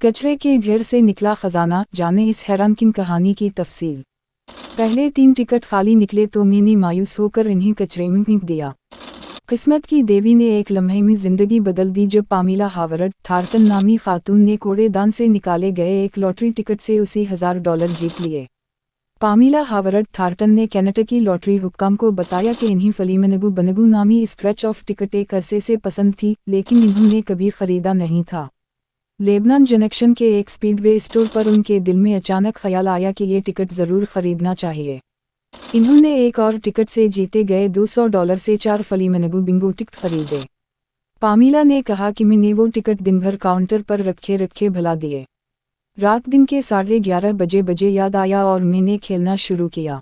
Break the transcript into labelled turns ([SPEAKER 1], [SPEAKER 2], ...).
[SPEAKER 1] कचरे के ढेर से निकला खजाना, जाने इस हैरानकुन कहानी की तफसील। पहले 3 टिकट खाली निकले तो मैंने मायूस होकर इन्हें कचरे में फेंक दिया। किस्मत की देवी ने एक लम्हे में जिंदगी बदल दी जब पामीला हावर्ड थार्टन नामी खातून ने कूड़ेदान से निकाले गए एक लॉटरी टिकट से उसी $1000 जीत लिए। पामीला हावर्ड थार्टन ने केनेटकी लॉटरी हुक्काम को बताया कि इन्हें फलीमनगू बनगू नामी स्क्रैच ऑफ टिकट एक अरसे से पसंद थी, लेकिन इन्होंने कभी खरीदा नहीं था। लेबनान जंक्शन के एक स्पीडवे स्टोर पर उनके दिल में अचानक ख्याल आया कि ये टिकट ज़रूर खरीदना चाहिए। इन्होंने एक और टिकट से जीते गए $200 से 4 फलीमनगू बिंगो टिकट खरीदे। पामीला ने कहा कि मैंने वो टिकट दिन भर काउंटर पर रखे भुला दिए। रात दिन के 11:30 बजे याद आया और मैंने खेलना शुरू किया।